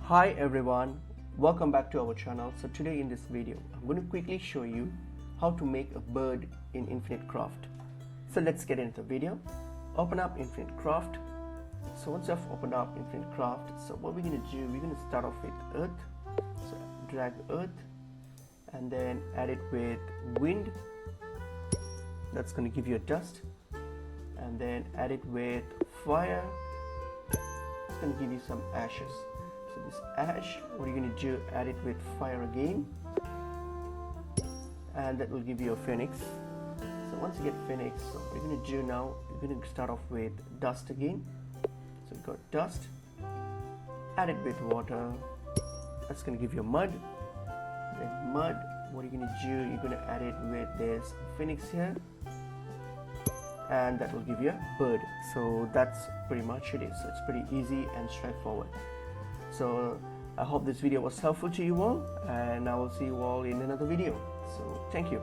Hi everyone, welcome back to our channel. So today in this video I'm going to quickly show you how to make a bird in Infinite Craft. So let's get into the video. Open up Infinite Craft. So once you've opened up Infinite Craft, so what we're going to do, we're going to start off with earth. So drag earth and then add it with wind. That's going to give you a dust. And then add it with fire. It's going to give you some ashes. So this ash, what you're going to do, add it with fire again, and that will give you a phoenix. So once you get phoenix, so what you're going to do now, you're going to start off with dust again. So you've got dust, add it with water, that's going to give you mud. Then mud, what you're going to do, you're going to add it with this phoenix here, and that will give you a bird. So that's pretty much it. So it's pretty easy and straightforward. So I hope this video was helpful to you all, and I will see you all in another video. So thank you.